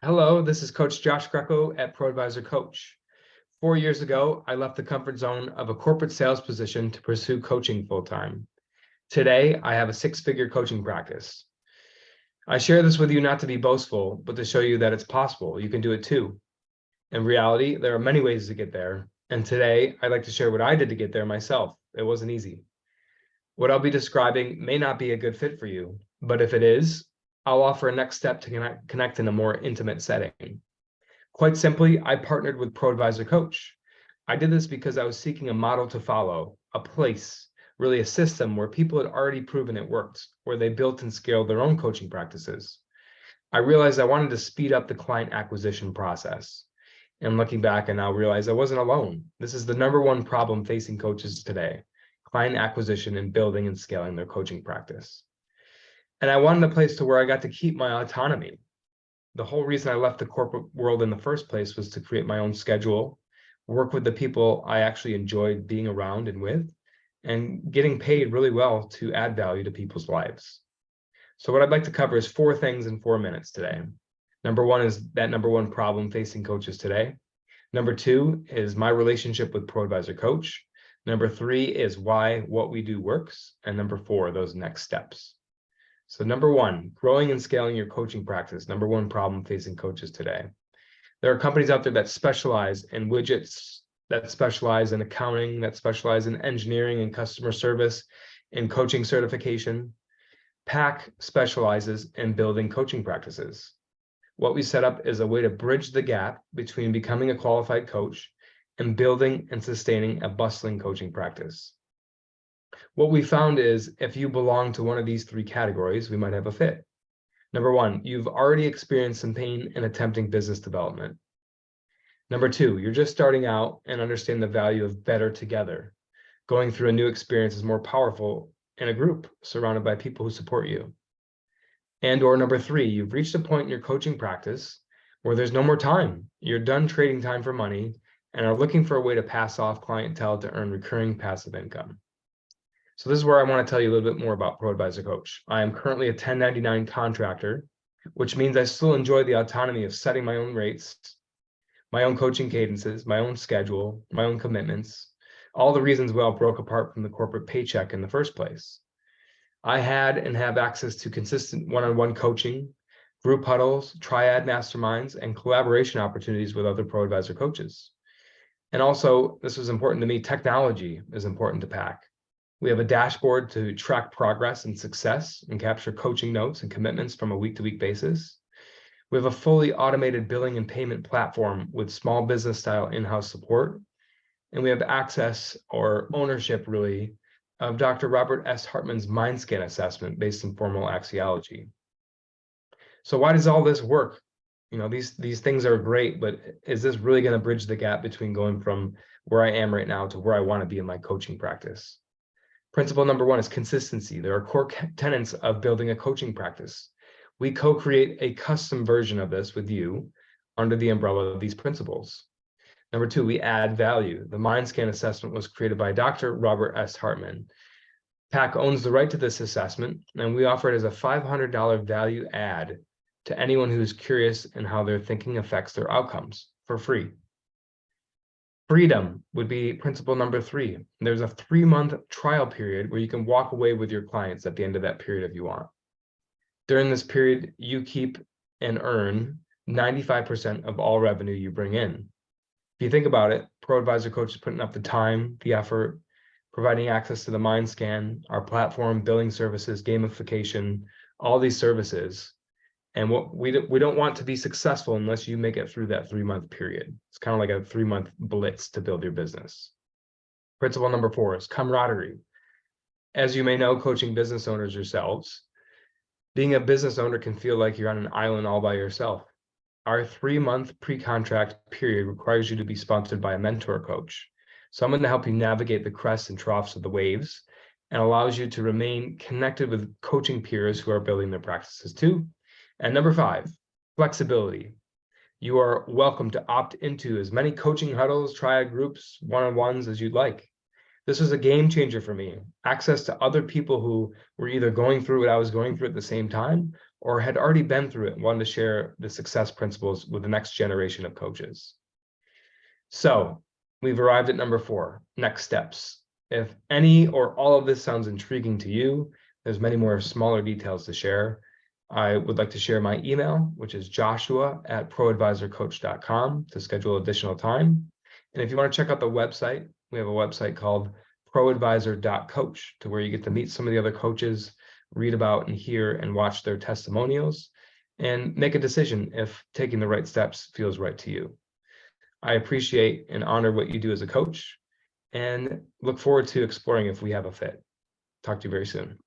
Hello, this is Coach Josh Greco at ProAdvisorCoach. 4 years ago, I left the comfort zone of a corporate sales position to pursue coaching full-time. Today, I have a six-figure coaching practice. I share this with you not to be boastful, but to show you that it's possible. You can do it too. In reality, there are many ways to get there. And today, I'd like to share what I did to get there myself. It wasn't easy. What I'll be describing may not be a good fit for you, but if it is, I'll offer a next step to connect in a more intimate setting. Quite simply, I partnered with ProAdvisorCoach. I did this because I was seeking a model to follow, a place, really a system where people had already proven it worked, where they built and scaled their own coaching practices. I realized I wanted to speed up the client acquisition process. And looking back, I now realize I wasn't alone. This is the number one problem facing coaches today: client acquisition and building and scaling their coaching practice. And I wanted a place to where I got to keep my autonomy. The whole reason I left the corporate world in the first place was to create my own schedule, work with the people I actually enjoyed being around and with, and getting paid really well to add value to people's lives. So what I'd like to cover is 4 things in 4 minutes today. Number 1 is that number 1 problem facing coaches today. Number 2 is my relationship with ProAdvisorCoach. Number 3 is why what we do works. And number 4, those next steps. So number 1, growing and scaling your coaching practice. Number 1 problem facing coaches today. There are companies out there that specialize in widgets, that specialize in accounting, that specialize in engineering and customer service, in coaching certification. PAC specializes in building coaching practices. What we set up is a way to bridge the gap between becoming a qualified coach and building and sustaining a bustling coaching practice. What we found is if you belong to one of these 3 categories, we might have a fit. Number 1, you've already experienced some pain in attempting business development. Number 2, you're just starting out and understand the value of better together. Going through a new experience is more powerful in a group surrounded by people who support you. Or number 3, you've reached a point in your coaching practice where there's no more time. You're done trading time for money and are looking for a way to pass off clientele to earn recurring passive income. So this is where I want to tell you a little bit more about ProAdvisorCoach. I am currently a 1099 contractor, which means I still enjoy the autonomy of setting my own rates, my own coaching cadences, my own schedule, my own commitments, all the reasons we all broke apart from the corporate paycheck in the first place. I had and have access to consistent one-on-one coaching, group huddles, triad masterminds, and collaboration opportunities with other ProAdvisor coaches. And also, this was important to me, technology is important to PAC. We have a dashboard to track progress and success and capture coaching notes and commitments from a week-to-week basis. We have a fully automated billing and payment platform with small business style in-house support. And we have access or ownership really of Dr. Robert S. Hartman's MindScan assessment based in formal axiology. So why does all this work? You know, these things are great, but is this really going to bridge the gap between going from where I am right now to where I want to be in my coaching practice? Principle number 1 is consistency. There are core tenets of building a coaching practice. We co-create a custom version of this with you under the umbrella of these principles. Number 2, we add value. The MindScan assessment was created by Dr. Robert S. Hartman. PAC owns the right to this assessment, and we offer it as a $500 value add to anyone who is curious in how their thinking affects their outcomes for free. Freedom would be principle number 3. There's a 3-month trial period where you can walk away with your clients at the end of that period if you want. During this period, you keep and earn 95% of all revenue you bring in. If you think about it, ProAdvisorCoach is putting up the time, the effort, providing access to the MindScan, our platform, billing services, gamification, all these services. And what we don't want to be successful unless you make it through that 3-month period. It's kind of like a 3-month blitz to build your business. Principle number 4 is camaraderie. As you may know, coaching business owners yourselves, being a business owner can feel like you're on an island all by yourself. Our 3-month pre-contract period requires you to be sponsored by a mentor coach, someone to help you navigate the crests and troughs of the waves, and allows you to remain connected with coaching peers who are building their practices too. And number 5, flexibility. You are welcome to opt into as many coaching huddles, triad groups, one-on-ones as you'd like. This was a game changer for me. Access to other people who were either going through what I was going through at the same time, or had already been through it and wanted to share the success principles with the next generation of coaches. So we've arrived at number 4, next steps. If any or all of this sounds intriguing to you, there's many more smaller details to share. I would like to share my email, which is joshua@proadvisorcoach.com, to schedule additional time. And if you want to check out the website, we have a website called ProAdvisor.coach, to where you get to meet some of the other coaches, read about and hear and watch their testimonials, and make a decision if taking the right steps feels right to you. I appreciate and honor what you do as a coach, and look forward to exploring if we have a fit. Talk to you very soon.